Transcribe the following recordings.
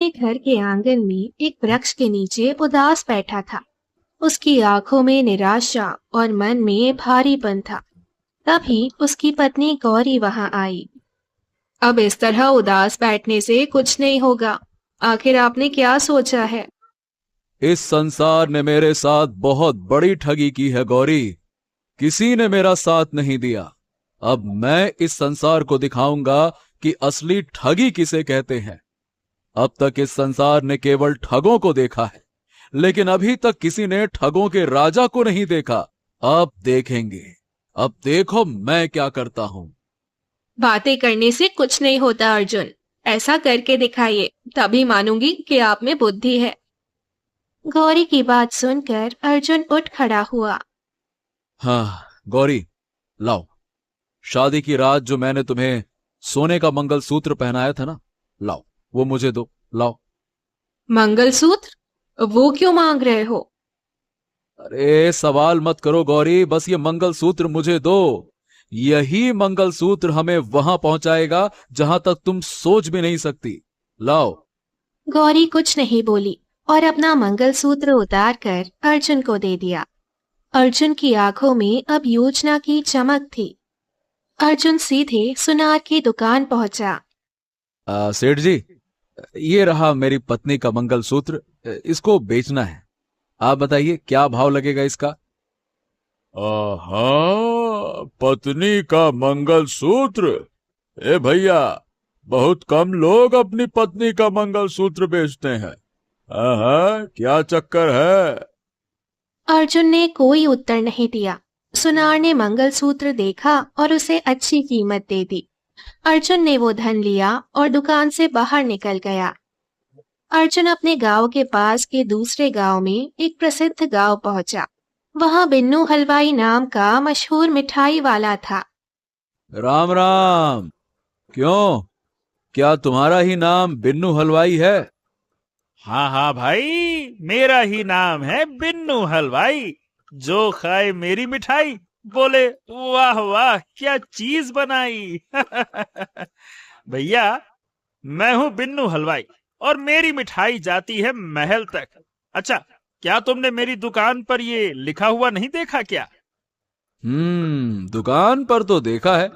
अपने घर के आंगन में एक वृक्ष के नीचे उदास बैठा था। उसकी आंखों में निराशा और मन में भारीपन था। तभी उसकी पत्नी गौरी वहां आई। अब इस तरह उदास बैठने से कुछ नहीं होगा। आखिर आपने क्या सोचा है? इस संसार ने मेरे साथ बहुत बड़ी ठगी की है गौरी। किसी ने मेरा साथ नहीं दिया। अब मैं इस संसार को दिखाऊंगा कि असली ठगी किसे कहते हैं। अब तक इस संसार ने केवल ठगों को देखा है, लेकिन अभी तक किसी ने ठगों के राजा को नहीं देखा। अब देखेंगे। अब देखो मैं क्या करता हूं। बातें करने से कुछ नहीं होता अर्जुन। ऐसा करके दिखाइए, तभी मानूंगी कि आप में बुद्धि है। गौरी की बात सुनकर अर्जुन उठ खड़ा हुआ। हाँ गौरी, लाओ। शादी की रात जो मैंने तुम्हें सोने का मंगलसूत्र पहनाया था ना, लाओ वो मुझे दो। लाओ। मंगलसूत्र? वो क्यों मांग रहे हो? अरे सवाल मत करो गौरी, बस ये मंगलसूत्र मुझे दो। यही मंगलसूत्र हमें वहां पहुंचाएगा जहां तक तुम सोच भी नहीं सकती। लाओ। गौरी कुछ नहीं बोली और अपना मंगलसूत्र उतार कर अर्जुन को दे दिया। अर्जुन की आंखों में अब योजना की चमक थी। अर्जुन सीधे सुनार की दुकान पहुंचा। सेठ जी, ये रहा मेरी पत्नी का मंगलसूत्र। इसको बेचना है। आप बताइए क्या भाव लगेगा इसका। आहा, पत्नी का मंगलसूत्र। ए भैया, बहुत कम लोग अपनी पत्नी का मंगलसूत्र बेचते हैं। हाँ, क्या चक्कर है। अर्जुन ने कोई उत्तर नहीं दिया। सुनार ने मंगलसूत्र देखा और उसे अच्छी कीमत दे दी। अर्जुन ने वो धन लिया और दुकान से बाहर निकल गया। अर्जुन अपने गांव के पास के दूसरे गांव में एक प्रसिद्ध गांव पहुंचा। वहां बिन्नू हलवाई नाम का मशहूर मिठाई वाला था। राम राम। क्यों, क्या तुम्हारा ही नाम बिन्नू हलवाई है? हाँ हाँ भाई, मेरा ही नाम है बिन्नू हलवाई। जो खाए मेरी मिठाई बोले वाह वाह क्या चीज बनाई। भैया, मैं हूँ बिन्नू हलवाई और मेरी मिठाई जाती है महल तक। अच्छा, क्या तुमने मेरी दुकान पर ये लिखा हुआ नहीं देखा क्या? दुकान पर तो देखा है,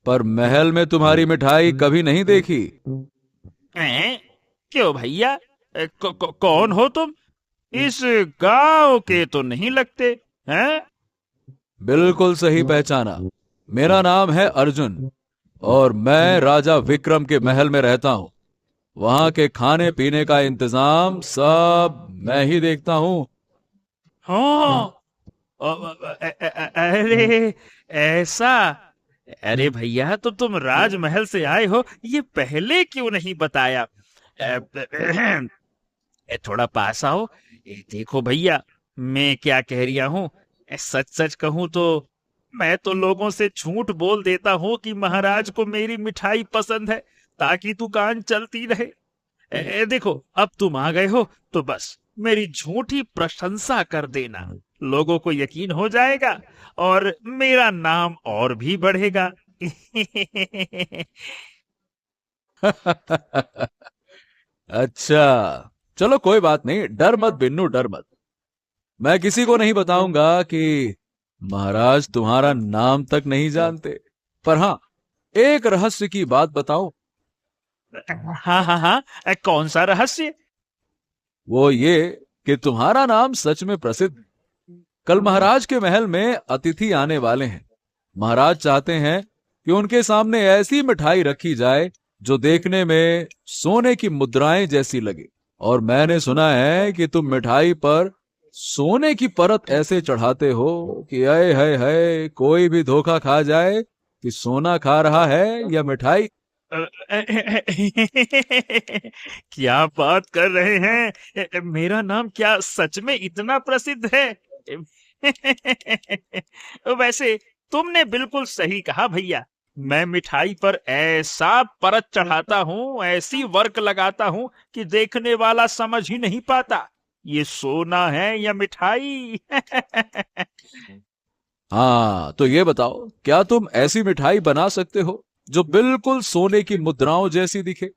पर महल में तुम्हारी मिठाई कभी नहीं देखी। हैं? क्यों भैया, कौन हो तुम? इस गांव के तो नहीं लगते हैं। बिल्कुल सही पहचाना। मेरा नाम है अर्जुन और मैं राजा विक्रम के महल में रहता हूँ। वहां के खाने पीने का इंतजाम सब मैं ही देखता हूँ। हाँ। अरे ऐसा। अरे भैया, तो तुम राजमहल से आए हो, ये पहले क्यों नहीं बताया? थोड़ा पास आओ। देखो भैया, मैं क्या कह रिया हूँ। सच सच कहूँ तो मैं तो लोगों से झूठ बोल देता हूँ कि महाराज को मेरी मिठाई पसंद है, ताकि दुकान चलती रहे। देखो, अब तुम आ गए हो तो बस मेरी झूठी प्रशंसा कर देना। लोगों को यकीन हो जाएगा और मेरा नाम और भी बढ़ेगा। अच्छा, चलो कोई बात नहीं। डर मत बिन्नू, डर मत। मैं किसी को नहीं बताऊंगा कि महाराज तुम्हारा नाम तक नहीं जानते। पर हाँ, एक रहस्य की बात बताऊं। हाँ हाँ हाँ, कौन सा रहस्य? वो ये कि तुम्हारा नाम सच में प्रसिद्ध। कल महाराज के महल में अतिथि आने वाले हैं। महाराज चाहते हैं कि उनके सामने ऐसी मिठाई रखी जाए जो देखने में सोने की मुद्राएं जैसी लगे। और मैंने सुना है कि तुम मिठाई पर सोने की परत ऐसे चढ़ाते हो कि आए हाय हाय, कोई भी धोखा खा जाए कि सोना खा रहा है या मिठाई। क्या बात कर रहे हैं? मेरा नाम क्या सच में इतना प्रसिद्ध है? वैसे तुमने बिल्कुल सही कहा भैया। मैं मिठाई पर ऐसा परत चढ़ाता हूँ, ऐसी वर्क लगाता हूँ कि देखने वाला समझ ही नहीं पाता ये सोना है या मिठाई। हाँ, तो ये बताओ, क्या तुम ऐसी मिठाई बना सकते हो जो बिल्कुल सोने की मुद्राओं जैसी दिखे?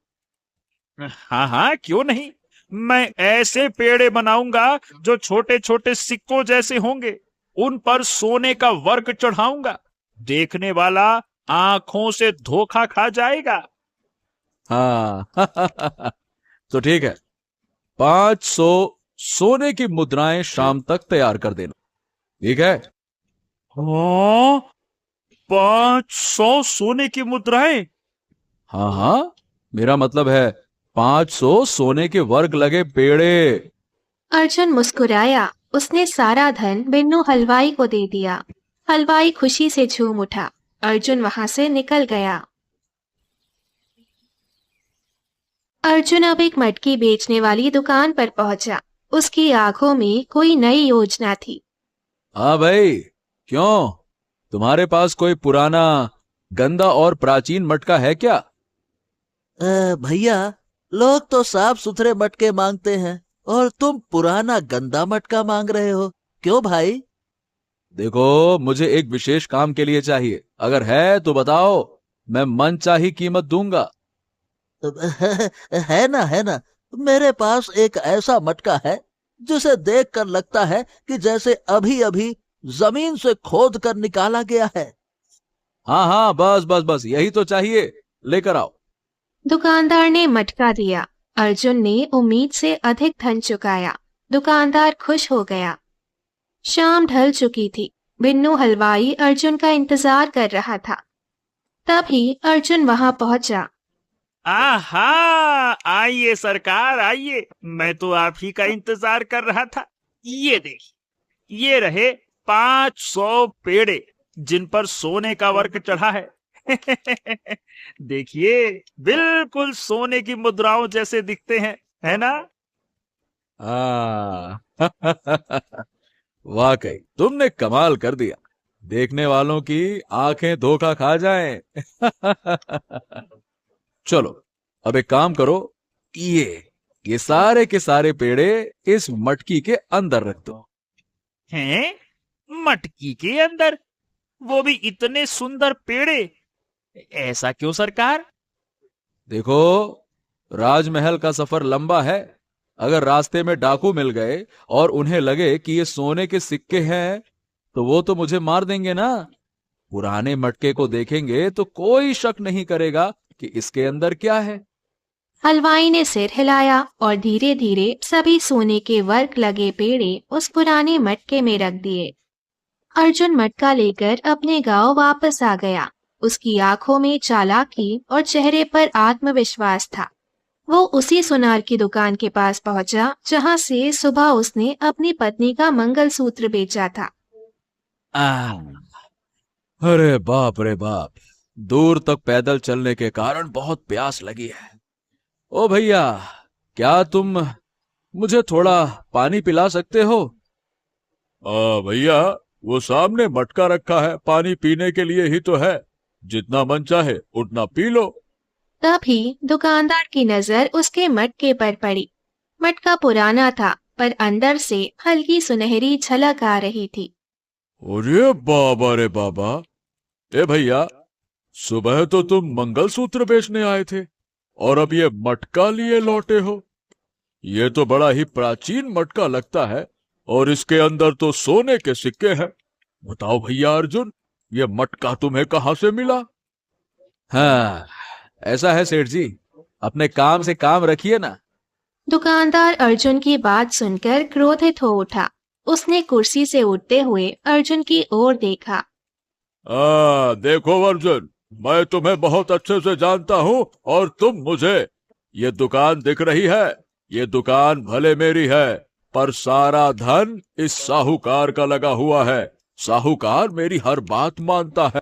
हाँ हाँ, क्यों नहीं। मैं ऐसे पेड़े बनाऊंगा जो छोटे छोटे सिक्कों जैसे होंगे। उन पर सोने का वर्क चढ़ाऊंगा। देखने वाला आंखों से धोखा खा जाएगा। हाँ तो ठीक है, 500 सोने की मुद्राएं शाम तक तैयार कर देना, ठीक है? हाँ, 500 सोने की मुद्राएं। हाँ हाँ, मेरा मतलब है 500 सोने के वर्ग लगे पेड़े। अर्जुन मुस्कुराया। उसने सारा धन बिन्नू हलवाई को दे दिया। हलवाई खुशी से झूम उठा। अर्जुन वहां से निकल गया। अर्जुन अब एक मटकी बेचने वाली दुकान पर पहुंचा। उसकी आंखों में कोई नई योजना थी। हाँ भाई, क्यों? तुम्हारे पास कोई पुराना, गंदा और प्राचीन मटका है क्या? भैया, लोग तो साफ सुथरे मटके मांगते हैं और तुम पुराना गंदा मटका मांग रहे हो, क्यों भाई? देखो, मुझे एक विशेष काम के लिए चाहिए। अगर है तो बताओ, मैं मनचाही कीमत दूंगा। है ना, मेरे पास एक ऐसा मटका है जिसे देखकर लगता है कि जैसे अभी अभी जमीन से खोद कर निकाला गया है। हाँ हाँ, बस बस बस, यही तो चाहिए, लेकर आओ। दुकानदार ने मटका दिया। अर्जुन ने उम्मीद से अधिक धन चुकाया। दुकानदार खुश हो गया। शाम ढल चुकी थी। बिन्नू हलवाई अर्जुन का इंतजार कर रहा था। तभी अर्जुन वहां पहुंचा। आहा, आइए सरकार, आइए। मैं तो आप ही का इंतजार कर रहा था। ये देखिए, ये रहे 500 पेड़े जिन पर सोने का वर्क चढ़ा है। देखिए, बिल्कुल सोने की मुद्राओं जैसे दिखते हैं, है ना? हाँ वाकई तुमने कमाल कर दिया। देखने वालों की आंखें धोखा खा जाएं। चलो, अब एक काम करो, ये सारे के सारे पेड़े इस मटकी के अंदर रख दो। हैं? मटकी के अंदर? वो भी इतने सुंदर पेड़े? ऐसा क्यों सरकार? देखो, राजमहल का सफर लंबा है। अगर रास्ते में डाकू मिल गए और उन्हें लगे कि ये सोने के सिक्के हैं, तो वो तो मुझे मार देंगे ना। पुराने मटके को देखेंगे तो कोई शक नहीं करेगा कि इसके अंदर क्या है। हलवाई ने सिर हिलाया और धीरे धीरे सभी सोने के वर्क लगे पेड़े उस पुराने मटके में रख दिए। अर्जुन मटका लेकर अपने गांव वापस आ गया। उसकी आंखों में चालाकी और चेहरे पर आत्मविश्वास था। वो उसी सुनार की दुकान के पास पहुंचा जहां से सुबह उसने अपनी पत्नी का मंगलसूत्र बेचा था। आ, अरे बाप रे बाप, दूर तक पैदल चलने के कारण बहुत प्यास लगी है। ओ भैया, क्या तुम मुझे थोड़ा पानी पिला सकते हो? भैया, वो सामने मटका रखा है, पानी पीने के लिए ही तो है। जितना मन चाहे उतना पी लो। तभी दुकानदार की नजर उसके मटके पर पड़ी। मटका पुराना था, पर अंदर से हल्की सुनहरी झलक आ रही थी। अरे बाबा रे बाबा, ए भैया, सुबह तो तुम मंगलसूत्र बेचने आए थे और अब ये मटका लिए लौटे हो। ये तो बड़ा ही प्राचीन मटका लगता है और इसके अंदर तो सोने के सिक्के हैं। बताओ भैया अर्जुन, ये मटका तुम्हें कहां से मिला? हाँ, ऐसा है सेठ जी, अपने काम से काम रखिए ना। दुकानदार अर्जुन की बात सुनकर क्रोधित हो उठा। उसने कुर्सी से उठते हुए अर्जुन की ओर देखा। देखो अर्जुन, मैं तुम्हें बहुत अच्छे से जानता हूँ और तुम मुझे। ये दुकान दिख रही है, ये दुकान भले मेरी है, पर सारा धन इस साहूकार का लगा हुआ है। साहूकार मेरी हर बात मानता है।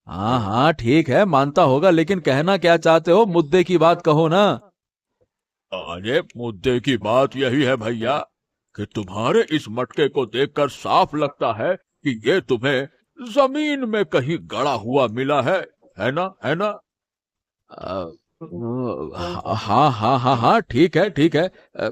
हाँ हाँ ठीक है, मानता होगा, लेकिन कहना क्या चाहते हो? मुद्दे की बात कहो ना। अरे मुद्दे की बात यही है भैया कि तुम्हारे इस मटके को देखकर साफ लगता है कि ये तुम्हें जमीन में कहीं गड़ा हुआ मिला है ना, है ना? हाँ हाँ हाँ हाँ, ठीक है ठीक है।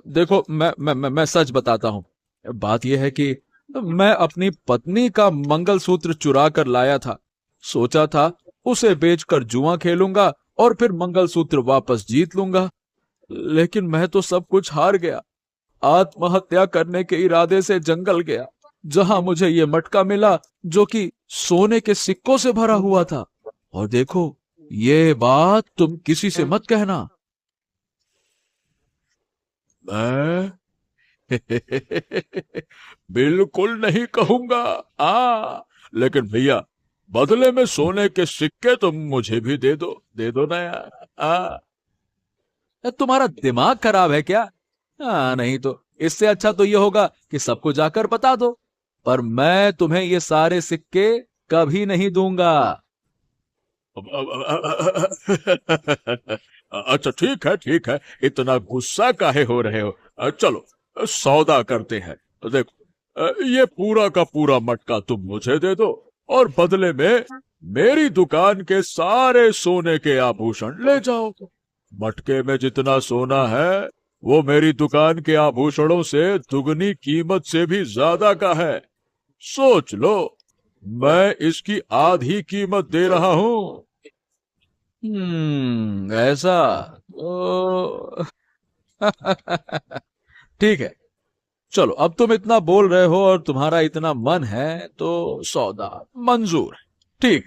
देखो, मैं सच बताता हूँ। बात यह है कि मैं अपनी पत्नी का मंगलसूत्र चुरा कर लाया था। सोचा था उसे बेचकर जुआ खेलूंगा और फिर मंगलसूत्र वापस जीत लूंगा। लेकिन मैं तो सब कुछ हार गया। आत्महत्या करने के इरादे से जंगल गया, जहां मुझे ये मटका मिला जो कि सोने के सिक्कों से भरा हुआ था। और देखो, ये बात तुम किसी से मत कहना। मैं बिल्कुल नहीं कहूंगा। लेकिन भैया, बदले में सोने के सिक्के तुम मुझे भी दे दो ना यार। तुम्हारा दिमाग खराब है क्या? नहीं तो इससे अच्छा तो ये होगा कि सबको जाकर बता दो। पर मैं तुम्हें ये सारे सिक्के कभी नहीं दूंगा। अच्छा, ठीक है, इतना गुस्सा काहे हो रहे हो? चलो, सौदा करते हैं। देखो, ये पूरा का पूरा मटका तुम मुझे दे दो और बदले में मेरी दुकान के सारे सोने के आभूषण ले जाओ। मटके में जितना सोना है वो मेरी दुकान के आभूषणों से दुगनी कीमत से भी ज्यादा का है। सोच लो, मैं इसकी आधी कीमत दे रहा हूं। ऐसा तो ठीक है। चलो, अब तुम इतना बोल रहे हो और तुम्हारा इतना मन है तो सौदा मंजूर है। ठीक।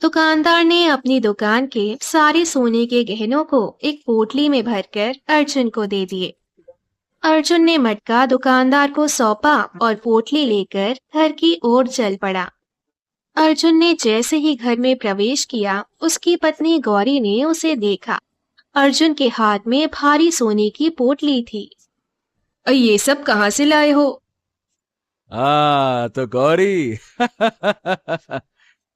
दुकानदार ने अपनी दुकान के सारे सोने के गहनों को एक पोटली में भरकर अर्जुन को दे दिए। अर्जुन ने मटका दुकानदार को सौंपा और पोटली लेकर घर की ओर चल पड़ा। अर्जुन ने जैसे ही घर में प्रवेश किया, उसकी पत्नी गौरी ने उसे देखा। अर्जुन के हाथ में भारी सोने की पोटली थी। ये सब कहाँ से लाए हो? तो गौरी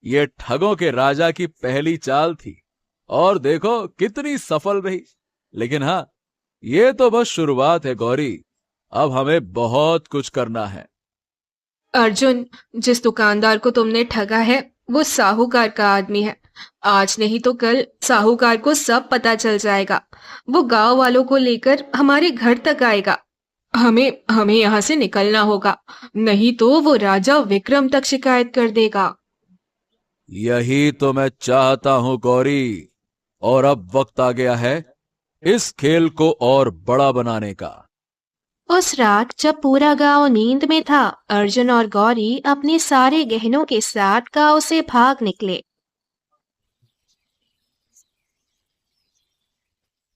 ये ठगों के राजा की पहली चाल थी और देखो कितनी सफल रही। लेकिन हाँ, ये तो बस शुरुआत है गौरी। अब हमें बहुत कुछ करना है। अर्जुन, जिस दुकानदार को तुमने ठगा है वो साहूकार का आदमी है। आज नहीं तो कल साहूकार को सब पता चल जाएगा। वो गांव वालों को लेकर हमारे घर तक आएगा। हमें हमें यहाँ से निकलना होगा, नहीं तो वो राजा विक्रम तक शिकायत कर देगा। यही तो मैं चाहता हूं गौरी। और अब वक्त आ गया है इस खेल को और बड़ा बनाने का। उस रात जब पूरा गांव नींद में था, अर्जुन और गौरी अपने सारे गहनों के साथ गांव से भाग निकले।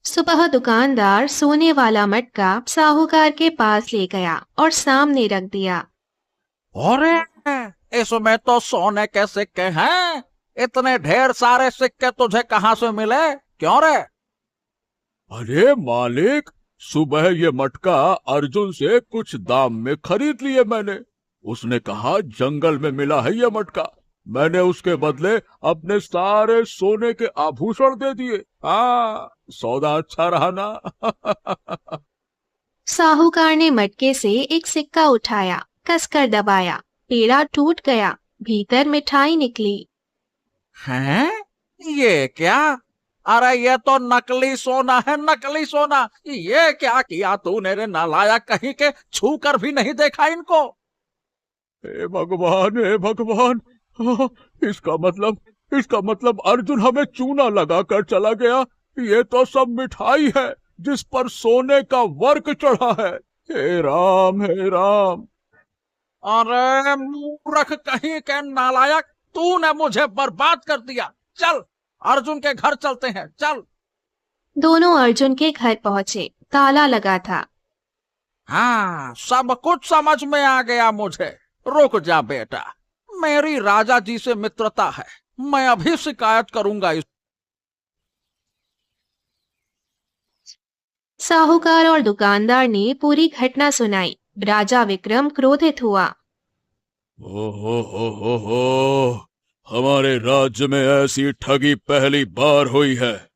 सुबह दुकानदार सोने वाला मटका साहूकार के पास ले गया और सामने रख दिया। अरे, इसमें तो सोने के सिक्के हैं। इतने ढेर सारे सिक्के तुझे कहाँ से मिले? क्यों रे? अरे मालिक, सुबह ये मटका अर्जुन से कुछ दाम में खरीद लिए मैंने। उसने कहा जंगल में मिला है ये मटका। मैंने उसके बदले अपने सारे सोने के आभूषण दे दिए। सौदा अच्छा रहा ना? साहूकार ने मटके से एक सिक्का उठाया, कसकर दबाया, पेड़ा टूट गया, भीतर मिठाई निकली। हैं? ये क्या? अरे ये तो नकली सोना है, नकली सोना। ये क्या किया तूने रे नालायक कहीं के? छू कर भी नहीं देखा इनको? हे भगवान, इसका मतलब अर्जुन हमें चूना लगाकर चला गया। ये तो सब मिठाई है जिस पर सोने का वर्क चढ़ा है। हे राम। अरे मूर्ख कहीं के नालायक, तूने मुझे बर्बाद कर दिया। चल, अर्जुन के घर चलते हैं, चल। दोनों अर्जुन के घर पहुंचे। ताला लगा था। हाँ, सब कुछ समझ में आ गया मुझे। रुक जा बेटा, मेरी राजा जी से मित्रता है। मैं अभी शिकायत करूंगा इस। साहूकार और दुकानदार ने पूरी घटना सुनाई। राजा विक्रम क्रोधित हुआ। हो, हमारे राज्य में ऐसी ठगी पहली बार हुई है।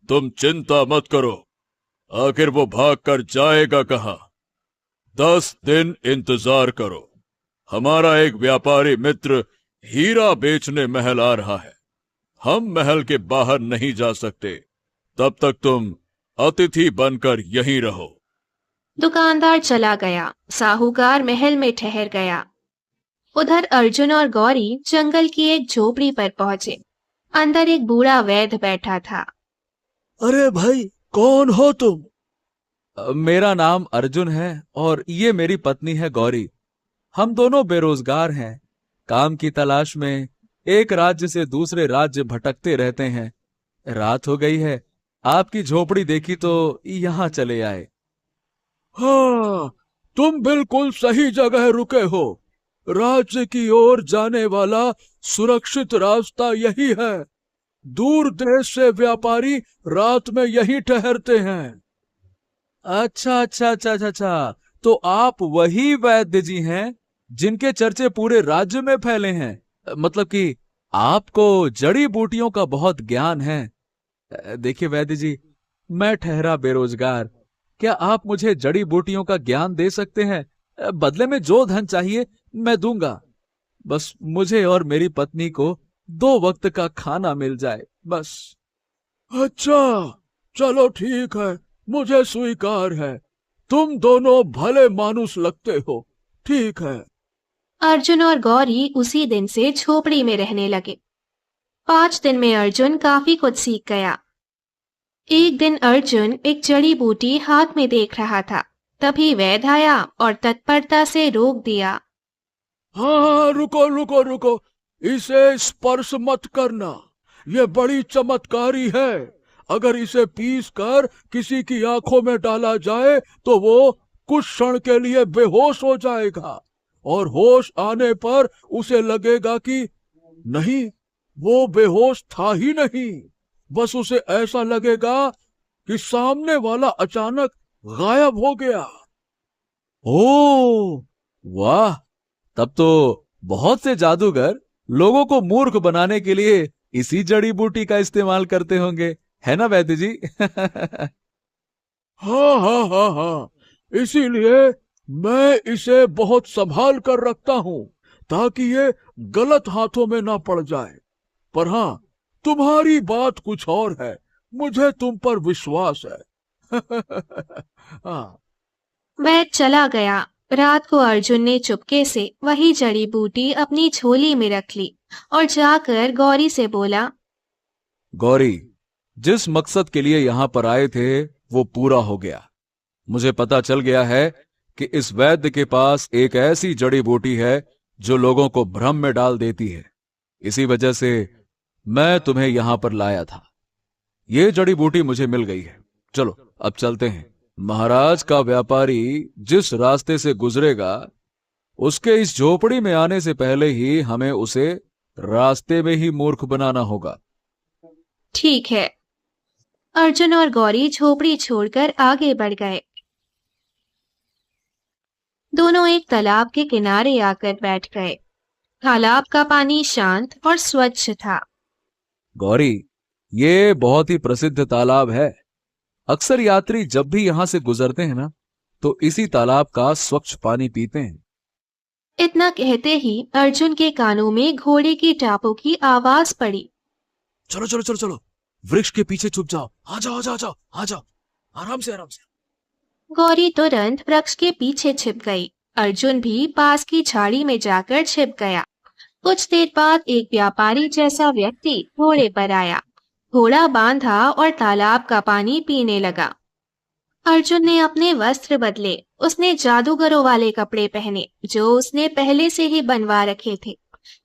तुम चिंता मत करो, आखिर वो भाग कर जाएगा कहाँ? 10 दिन इंतजार करो। हमारा एक व्यापारी मित्र हीरा बेचने महल आ रहा है। हम महल के बाहर नहीं जा सकते। तब तक तुम अतिथि बनकर यहीं रहो। दुकानदार चला गया। साहूकार महल में ठहर गया। उधर अर्जुन और गौरी जंगल की एक झोपड़ी पर पहुंचे। अंदर एक बूढ़ा वैद्य बैठा था। अरे भाई, कौन हो तुम? मेरा नाम अर्जुन है और ये मेरी पत्नी है गौरी। हम दोनों बेरोजगार हैं, काम की तलाश में एक राज्य से दूसरे राज्य भटकते रहते हैं। रात हो गई है, आपकी झोपड़ी देखी तो यहाँ चले आए। हाँ, तुम बिल्कुल सही जगह रुके हो। राज्य की ओर जाने वाला सुरक्षित रास्ता यही है। दूर देश से व्यापारी रात में यही ठहरते हैं। अच्छा अच्छा अच्छा अच्छा अच्छा, तो आप वही वैद्य जी हैं जिनके चर्चे पूरे राज्य में फैले हैं। मतलब कि आपको जड़ी बूटियों का बहुत ज्ञान है। देखिए वैद्य जी, मैं ठहरा बेरोजगार, क्या आप मुझे जड़ी बूटियों का ज्ञान दे सकते हैं? बदले में जो धन चाहिए मैं दूंगा। बस मुझे और मेरी पत्नी को 2 वक्त का खाना मिल जाए, बस। अच्छा, चलो ठीक है, मुझे स्वीकार है। तुम दोनों भले मानुस लगते हो, ठीक है। अर्जुन और गौरी उसी दिन से झोपड़ी में रहने लगे। 5 दिन में अर्जुन काफी कुछ सीख गया। एक दिन अर्जुन एक जड़ी बूटी हाथ में देख रहा था, तभी वैद्य आया और तत्परता से रोक दिया। हाँ, रुको रुको रुको, इसे स्पर्श मत करना। ये बड़ी चमत्कारी है। अगर इसे पीस कर किसी की आंखों में डाला जाए तो वो कुछ क्षण के लिए बेहोश हो जाएगा और होश आने पर उसे लगेगा कि नहीं, वो बेहोश था ही नहीं। बस उसे ऐसा लगेगा कि सामने वाला अचानक गायब हो गया। ओ, वाह! तब तो बहुत से जादूगर लोगों को मूर्ख बनाने के लिए इसी जड़ी बूटी का इस्तेमाल करते होंगे, है ना वैद्य जी? हाँ हाँ हाँ हाँ, इसीलिए मैं इसे बहुत संभाल कर रखता हूँ ताकि ये गलत हाथों में ना पड़ जाए। पर हाँ, तुम्हारी बात कुछ और है, मुझे तुम पर विश्वास है। हाँ। वह चला गया। रात को अर्जुन ने चुपके से वही जड़ी बूटी अपनी झोली में रख ली और जाकर गौरी से बोला। गौरी, जिस मकसद के लिए यहां पर आए थे वो पूरा हो गया। मुझे पता चल गया है कि इस वैद्य के पास एक ऐसी जड़ी बूटी है जो लोगों को भ्रम में डाल देती है। इसी वजह से मैं तुम्हें यहां पर लाया था। ये जड़ी बूटी मुझे मिल गई है। चलो अब चलते हैं। महाराज का व्यापारी जिस रास्ते से गुजरेगा उसके इस झोपड़ी में आने से पहले ही हमें उसे रास्ते में ही मूर्ख बनाना होगा। ठीक है। अर्जुन और गौरी झोपड़ी छोड़कर आगे बढ़ गए। दोनों एक तालाब के किनारे आकर बैठ गए। तालाब का पानी शांत और स्वच्छ था। गौरी, ये बहुत ही प्रसिद्ध तालाब है। अक्सर यात्री जब भी यहां से गुजरते हैं ना, तो इसी तालाब का स्वच्छ पानी पीते हैं। इतना कहते ही अर्जुन के कानों में घोड़े की टापों की आवाज पड़ी। चलो चलो चलो चलो, वृक्ष के पीछे छुप जाओ। आ जाओ आ जाओ आ जाओ आ जाओ, आराम से आराम से। गौरी तुरंत वृक्ष के पीछे छिप गई। अर्जुन भी पास की झाड़ी में जाकर छिप गया। कुछ देर बाद एक व्यापारी जैसा व्यक्ति घोड़े पर आया। घोड़ा बांधा और तालाब का पानी पीने लगा। अर्जुन ने अपने वस्त्र बदले। उसने जादूगरों वाले कपड़े पहने जो उसने पहले से ही बनवा रखे थे।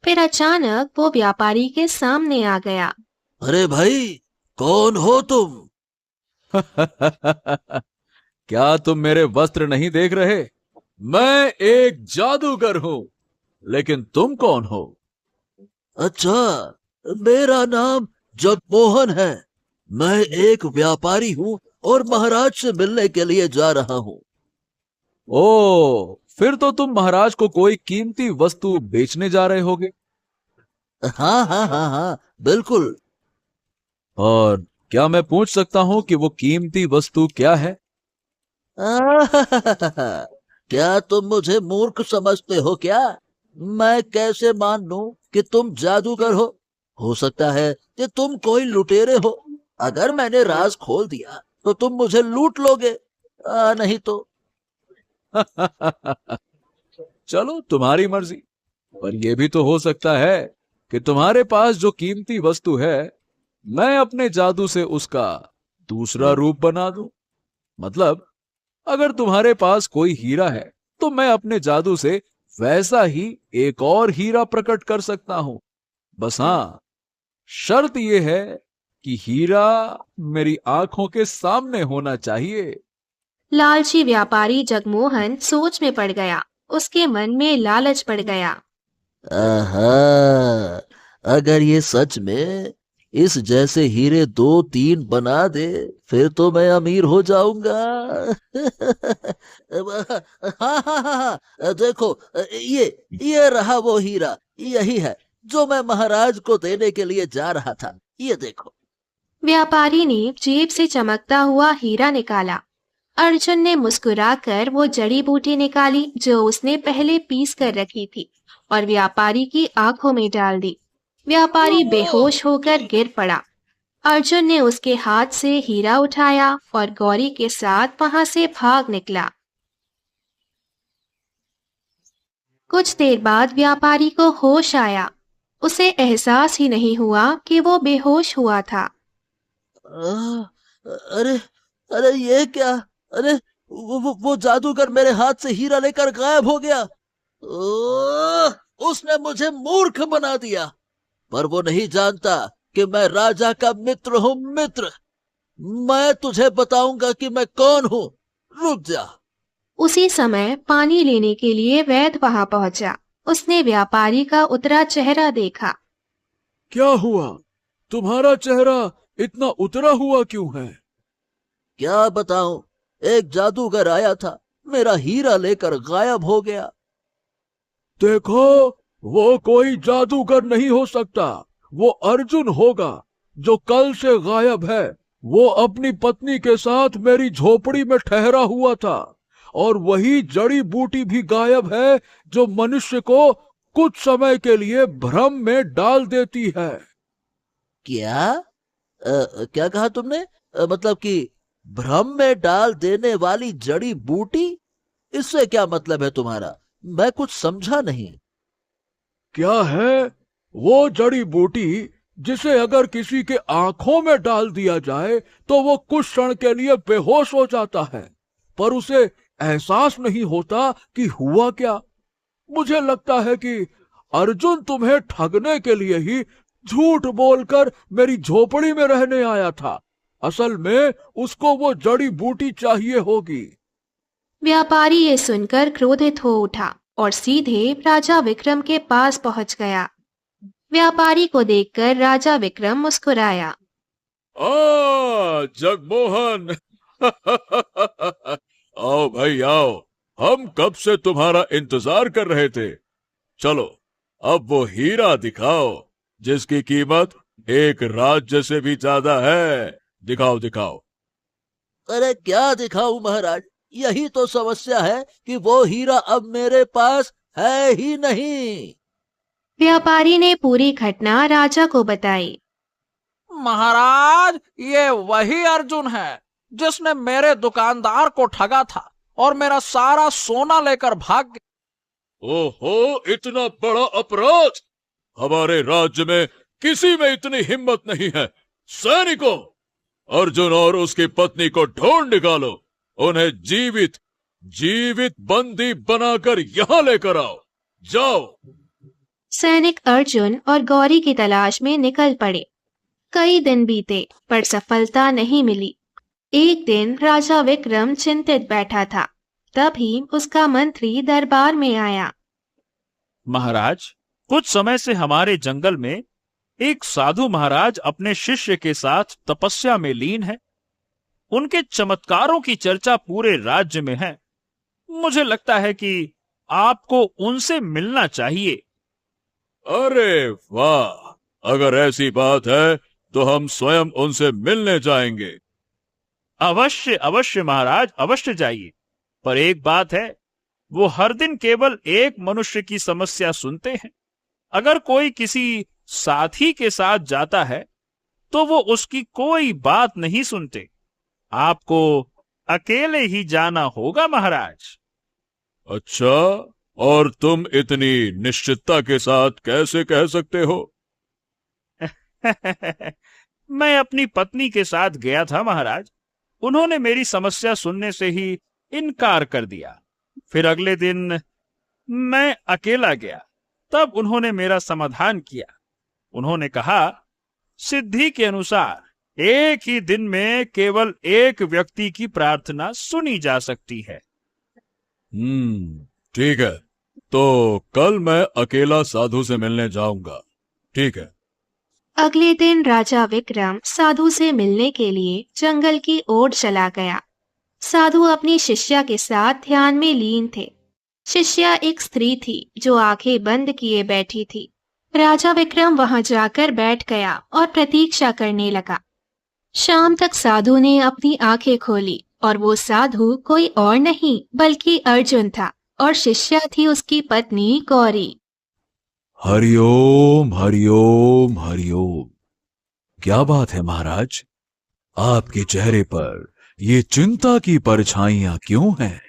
फिर अचानक वो व्यापारी के सामने आ गया। अरे भाई, कौन हो तुम? क्या तुम मेरे वस्त्र नहीं देख रहे? मैं एक जादूगर हूं, लेकिन तुम कौन हो? अच्छा, मेरा नाम जगमोहन है। मैं एक व्यापारी हूँ और महाराज से मिलने के लिए जा रहा हूँ। ओ, फिर तो तुम महाराज को कोई कीमती वस्तु बेचने जा रहे होगे। हाँ हाँ हाँ हाँ, बिल्कुल। और क्या मैं पूछ सकता हूं कि वो कीमती वस्तु क्या है? क्या तुम मुझे मूर्ख समझते हो क्या? मैं कैसे मान लूं कि तुम जादूगर हो? हो सकता है कि तुम कोई लुटेरे हो। अगर मैंने राज खोल दिया तो तुम मुझे लूट लोगे, नहीं तो। चलो तुम्हारी मर्जी, पर यह भी तो हो सकता है कि तुम्हारे पास जो कीमती वस्तु है मैं अपने जादू से उसका दूसरा रूप बना दूं। मतलब अगर तुम्हारे पास कोई हीरा है तो मैं अपने जादू से वैसा ही एक और हीरा प्रकट कर सकता हूं। बस हाँ, शर्त यह है कि हीरा मेरी आंखों के सामने होना चाहिए। लालची व्यापारी जगमोहन सोच में पड़ गया। उसके मन में लालच पड़ गया। आहा, अगर ये सच में इस जैसे हीरे 2-3 बना दे फिर तो मैं अमीर हो जाऊंगा। हाँ हाँ हाँ हाँ, देखो, ये रहा वो हीरा, यही है जो मैं महाराज को देने के लिए जा रहा था, ये देखो। व्यापारी ने जेब से चमकता हुआ हीरा निकाला। अर्जुन ने मुस्कुराकर वो जड़ी बूटी निकाली जो उसने पहले पीस कर रखी थी और व्यापारी की आंखों में डाल दी। व्यापारी बेहोश होकर गिर पड़ा। अर्जुन ने उसके हाथ से हीरा उठाया और गौरी के साथ वहां से भाग निकला। कुछ देर बाद व्यापारी को होश आया। उसे एहसास ही नहीं हुआ कि वो बेहोश हुआ था। आ, अरे अरे ये क्या? अरे वो जादूगर मेरे हाथ से हीरा लेकर गायब हो गया। उसने मुझे मूर्ख बना दिया। पर वो नहीं जानता कि मैं राजा का मित्र हूँ। मित्र, मैं तुझे बताऊंगा कि मैं कौन हूँ। रुक जा। उसी समय पानी लेने के लिए वैद्य वहां पहुंचा। उसने व्यापारी का उतरा चेहरा देखा। क्या हुआ? तुम्हारा चेहरा इतना उतरा हुआ क्यों है? क्या बताऊं, एक जादूगर आया था, मेरा हीरा लेकर गायब हो गया। देखो, वो कोई जादूगर नहीं हो सकता। वो अर्जुन होगा जो कल से गायब है। वो अपनी पत्नी के साथ मेरी झोपड़ी में ठहरा हुआ था। और वही जड़ी बूटी भी गायब है जो मनुष्य को कुछ समय के लिए भ्रम में डाल देती है। क्या? क्या कहा तुमने? मतलब कि भ्रम में डाल देने वाली जड़ी बूटी? इससे क्या मतलब है तुम्हारा? मैं कुछ समझा नहीं। क्या है वो जड़ी बूटी जिसे अगर किसी के आंखों में डाल दिया जाए तो वो कुछ क्षण के लिए बेहोश हो जाता है, पर उसे एहसास नहीं होता कि हुआ क्या। मुझे लगता है कि अर्जुन तुम्हें ठगने के लिए ही झूठ बोलकर मेरी झोपड़ी में रहने आया था। असल में उसको वो जड़ी बूटी चाहिए होगी। व्यापारी ये सुनकर क्रोधित हो उठा और सीधे राजा विक्रम के पास पहुंच गया। व्यापारी को देखकर राजा विक्रम मुस्कुराया। जगमोहन। आओ भाई आओ, हम कब से तुम्हारा इंतजार कर रहे थे। चलो अब वो हीरा दिखाओ जिसकी कीमत एक राज्य से भी ज्यादा है। दिखाओ दिखाओ। अरे क्या दिखाऊं महाराज, यही तो समस्या है कि वो हीरा अब मेरे पास है ही नहीं। व्यापारी ने पूरी घटना राजा को बताई। महाराज, ये वही अर्जुन है जिसने मेरे दुकानदार को ठगा था और मेरा सारा सोना लेकर भाग गया। ओहो, इतना बड़ा अपराध! हमारे राज्य में किसी में इतनी हिम्मत नहीं है। सैनिकों, अर्जुन और उसकी पत्नी को ढूंढ निकालो। उन्हें जीवित जीवित बंदी बनाकर यहाँ लेकर आओ। जाओ। सैनिक अर्जुन और गौरी की तलाश में निकल पड़े। कई दिन बीते पर सफलता नहीं मिली। एक दिन राजा विक्रम चिंतित बैठा था। तभी उसका मंत्री दरबार में आया। महाराज, कुछ समय से हमारे जंगल में एक साधु महाराज अपने शिष्य के साथ तपस्या में लीन है। उनके चमत्कारों की चर्चा पूरे राज्य में है। मुझे लगता है कि आपको उनसे मिलना चाहिए। अरे वाह! अगर ऐसी बात है तो हम स्वयं उनसे मिलने जाएंगे। अवश्य अवश्य महाराज, अवश्य जाइए। पर एक बात है, वो हर दिन केवल एक मनुष्य की समस्या सुनते हैं। अगर कोई किसी साथी के साथ जाता है तो वो उसकी कोई बात नहीं सुनते। आपको अकेले ही जाना होगा महाराज। अच्छा, और तुम इतनी निश्चितता के साथ कैसे कह सकते हो? मैं अपनी पत्नी के साथ गया था महाराज। उन्होंने मेरी समस्या सुनने से ही इनकार कर दिया। फिर अगले दिन मैं अकेला गया, तब उन्होंने मेरा समाधान किया। उन्होंने कहा, सिद्धि के अनुसार एक ही दिन में केवल एक व्यक्ति की प्रार्थना सुनी जा सकती है। ठीक है, तो कल मैं अकेला साधु से मिलने जाऊंगा। ठीक है। अगले दिन राजा विक्रम साधु से मिलने के लिए जंगल की ओर चला गया। साधु अपनी शिष्या के साथ ध्यान में लीन थे। शिष्या एक स्त्री थी जो आंखें बंद किए बैठी थी। राजा विक्रम वहां जाकर बैठ गया और प्रतीक्षा करने लगा। शाम तक साधु ने अपनी आंखें खोली और वो साधु कोई और नहीं बल्कि अर्जुन था और शिष्या थी उसकी पत्नी गौरी। हरिओम हरिओम हरिओम। क्या बात है महाराज, आपके चेहरे पर ये चिंता की परछाइयां क्यों हैं?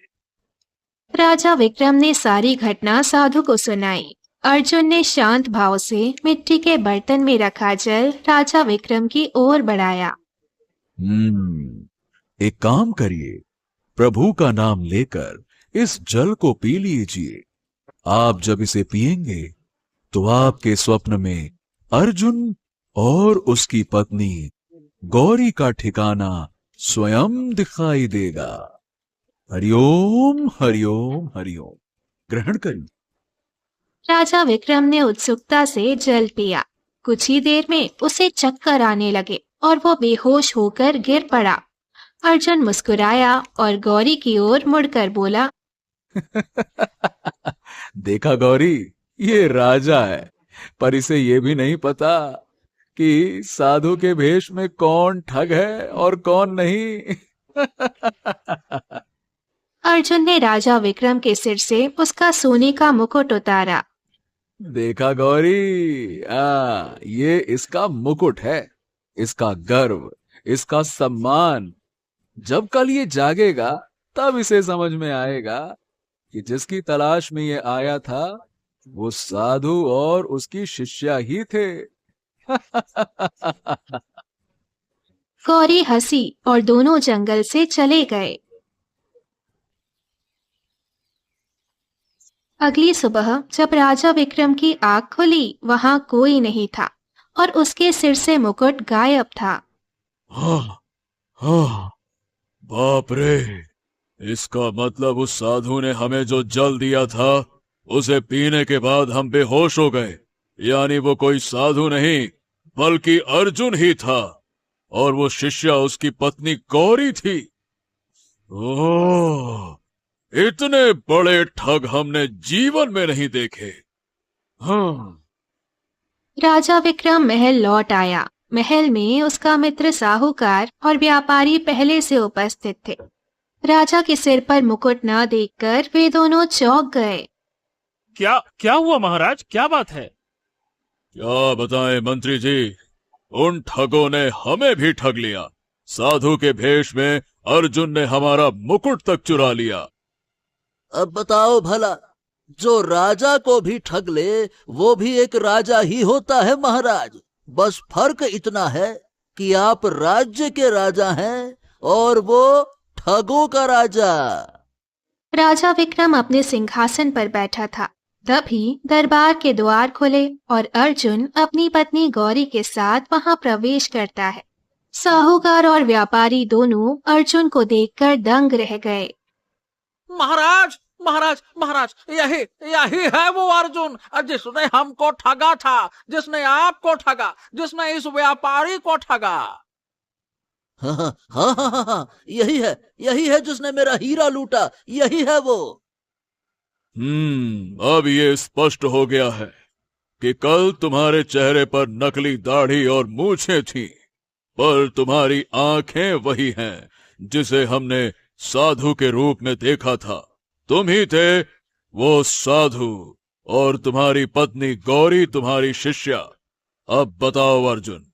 राजा विक्रम ने सारी घटना साधु को सुनाई। अर्जुन ने शांत भाव से मिट्टी के बर्तन में रखा जल राजा विक्रम की ओर बढ़ाया। एक काम करिए, प्रभु का नाम लेकर इस जल को पी लीजिए। आप जब इसे पिएंगे तो आपके स्वप्न में अर्जुन और उसकी पत्नी गौरी का ठिकाना स्वयं दिखाई देगा। हरिओम हरिओम हरिओम। ग्रहण करिए। राजा विक्रम ने उत्सुकता से जल पिया। कुछ ही देर में उसे चक्कर आने लगे और वो बेहोश होकर गिर पड़ा। अर्जुन मुस्कुराया और गौरी की ओर मुड़कर बोला, देखा गौरी, ये राजा है, पर इसे ये भी नहीं पता कि साधु के भेष में कौन ठग है और कौन नहीं। अर्जुन ने राजा विक्रम के सिर से उसका सोने का मुकुट उतारा। देखा गौरी, ये इसका मुकुट है, इसका गर्व, इसका सम्मान। जब कल ये जागेगा तब इसे समझ में आएगा कि जिसकी तलाश में ये आया था वो साधु और उसकी शिष्या ही थे। गौरी हंसी और दोनों जंगल से चले गए। अगली सुबह जब राजा विक्रम की आंख खुली, वहां कोई नहीं था और उसके सिर से मुकुट गायब था। बाप रे, इसका मतलब उस साधु ने हमें जो जल दिया था उसे पीने के बाद हम बेहोश हो गए। यानी वो कोई साधु नहीं बल्कि अर्जुन ही था और वो शिष्या उसकी पत्नी गौरी थी। ओह, इतने बड़े ठग हमने जीवन में नहीं देखे। राजा विक्रम महल लौट आया। महल में उसका मित्र साहूकार और व्यापारी पहले से उपस्थित थे। राजा के सिर पर मुकुट न देखकर वे दोनों चौंक गए। क्या हुआ महाराज, क्या बात है? क्या बताएं मंत्री जी, उन ठगों ने हमें भी ठग लिया। साधु के भेष में अर्जुन ने हमारा मुकुट तक चुरा लिया। अब बताओ भला, जो राजा को भी ठग ले वो भी एक राजा ही होता है महाराज। बस फर्क इतना है कि आप राज्य के राजा हैं और वो ठगों का राजा। राजा विक्रम अपने सिंहासन पर बैठा था। तभी दरबार के द्वार खुले और अर्जुन अपनी पत्नी गौरी के साथ वहां प्रवेश करता है। साहूकार और व्यापारी दोनों अर्जुन को देखकर दंग रह गए। महाराज महाराज महाराज, यही है वो अर्जुन जिसने हमको ठगा था, जिसने आपको ठगा, जिसने इस व्यापारी को ठगा। हाँ, यही है जिसने मेरा हीरा लूटा, यही है वो। अब ये स्पष्ट हो गया है कि कल तुम्हारे चेहरे पर नकली दाढ़ी और मूछें थी, पर तुम्हारी आंखें वही हैं जिसे हमने साधु के रूप में देखा था। तुम ही थे वो साधु और तुम्हारी पत्नी गौरी तुम्हारी शिष्या। अब बताओ अर्जुन,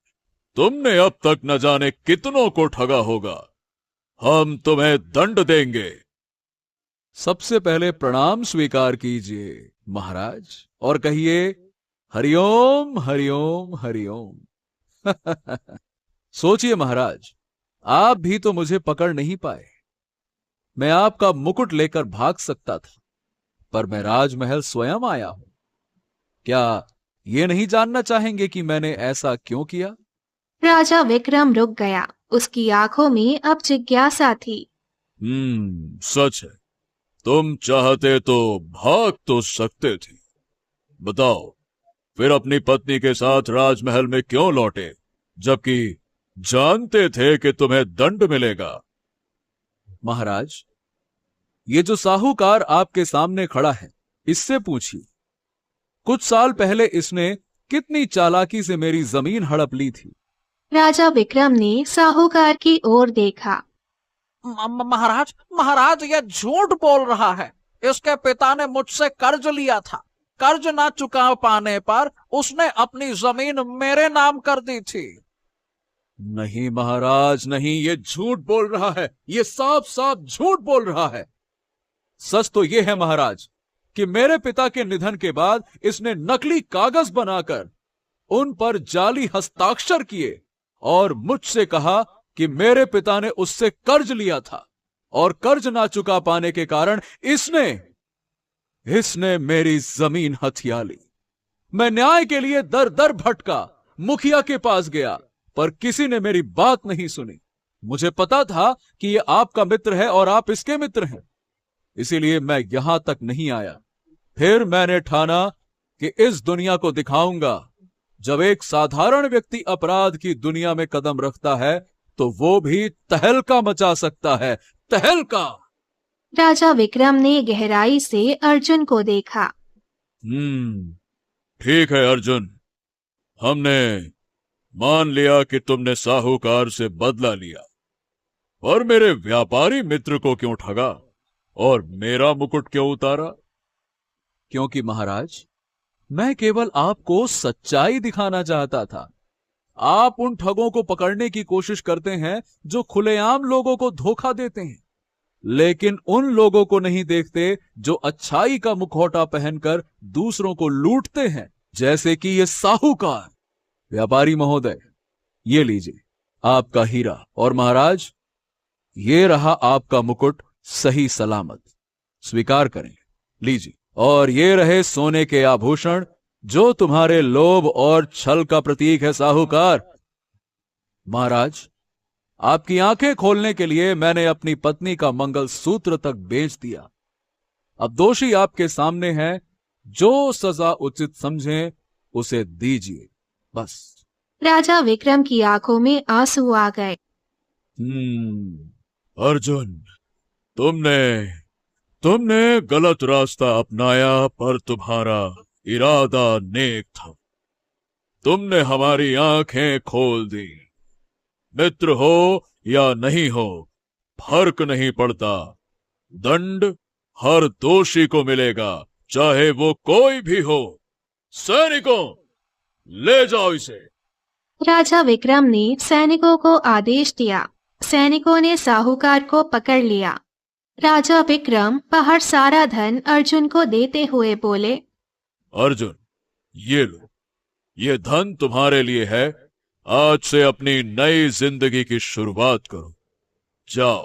तुमने अब तक न जाने कितनों को ठगा होगा। हम तुम्हें दंड देंगे। सबसे पहले प्रणाम स्वीकार कीजिए महाराज और कहिए हरिओम हरिओम हरिओम। सोचिए महाराज, आप भी तो मुझे पकड़ नहीं पाए। मैं आपका मुकुट लेकर भाग सकता था, पर मैं राजमहल स्वयं आया हूं। क्या ये नहीं जानना चाहेंगे कि मैंने ऐसा क्यों किया? राजा विक्रम रुक गया। उसकी आंखों में अब जिज्ञासा थी। सच है, तुम चाहते तो भाग तो सकते थे। बताओ, फिर अपनी पत्नी के साथ राजमहल में क्यों लौटे, जबकि जानते थे कि तुम्हें दंड मिलेगा? महाराज, ये जो साहूकार आपके सामने खड़ा है, इससे पूछिए, कुछ साल पहले इसने कितनी चालाकी से मेरी जमीन हड़प ली थी। राजा विक्रम ने साहूकार की ओर देखा। महाराज, महाराज, यह झूठ बोल रहा है। इसके पिता ने मुझसे कर्ज लिया था। कर्ज ना चुका पाने पर उसने अपनी जमीन मेरे नाम कर दी थी। नहीं महाराज, नहीं, ये झूठ बोल रहा है। ये साफ साफ झूठ बोल रहा है। सच तो यह है महाराज कि मेरे पिता के निधन के बाद इसने नकली कागज बनाकर उन पर जाली हस्ताक्षर किए और मुझसे कहा कि मेरे पिता ने उससे कर्ज लिया था और कर्ज ना चुका पाने के कारण इसने मेरी जमीन हथिया ली। मैं न्याय के लिए दर दर भटका, मुखिया के पास गया, पर किसी ने मेरी बात नहीं सुनी। मुझे पता था कि यह आपका मित्र है और आप इसके मित्र हैं, इसीलिए मैं यहां तक नहीं आया। फिर मैंने ठाना कि इस दुनिया को दिखाऊंगा, जब एक साधारण व्यक्ति अपराध की दुनिया में कदम रखता है तो वो भी तहलका मचा सकता है, तहलका। राजा विक्रम ने गहराई से अर्जुन को देखा। ठीक है अर्जुन, हमने मान लिया कि तुमने साहूकार से बदला लिया, और मेरे व्यापारी मित्र को क्यों ठगा और मेरा मुकुट क्यों उतारा? क्योंकि महाराज, मैं केवल आपको सच्चाई दिखाना चाहता था। आप उन ठगों को पकड़ने की कोशिश करते हैं जो खुलेआम लोगों को धोखा देते हैं, लेकिन उन लोगों को नहीं देखते जो अच्छाई का मुखौटा पहनकर दूसरों को लूटते हैं, जैसे कि ये साहूकार। व्यापारी महोदय, ये लीजिए आपका हीरा, और महाराज, ये रहा आपका मुकुट सही सलामत, स्वीकार करें, लीजिए। और ये रहे सोने के आभूषण जो तुम्हारे लोभ और छल का प्रतीक है साहूकार। महाराज, आपकी आंखें खोलने के लिए मैंने अपनी पत्नी का मंगलसूत्र तक बेच दिया। अब दोषी आपके सामने है, जो सजा उचित समझें उसे दीजिए, बस। राजा विक्रम की आंखों में आंसू आ गए। अर्जुन, तुमने गलत रास्ता अपनाया, पर तुम्हारा इरादा नेक था। तुमने हमारी आंखें खोल दी। मित्र हो या नहीं हो, फर्क नहीं पड़ता। दंड हर दोषी को मिलेगा, चाहे वो कोई भी हो। सैनिकों, ले जाओ इसे। राजा विक्रम ने सैनिकों को आदेश दिया। सैनिकों ने साहूकार को पकड़ लिया। राजा विक्रम बाहर सारा धन अर्जुन को देते हुए बोले, अर्जुन, ये लो, ये धन तुम्हारे लिए है। आज से अपनी नई जिंदगी की शुरुआत करो। जाओ,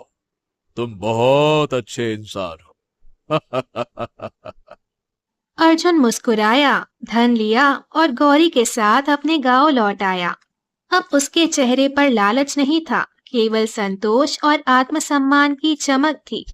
तुम बहुत अच्छे इंसान हो। अर्जुन मुस्कुराया, धन लिया और गौरी के साथ अपने गांव लौट आया। अब उसके चेहरे पर लालच नहीं था, केवल संतोष और आत्मसम्मान की चमक थी।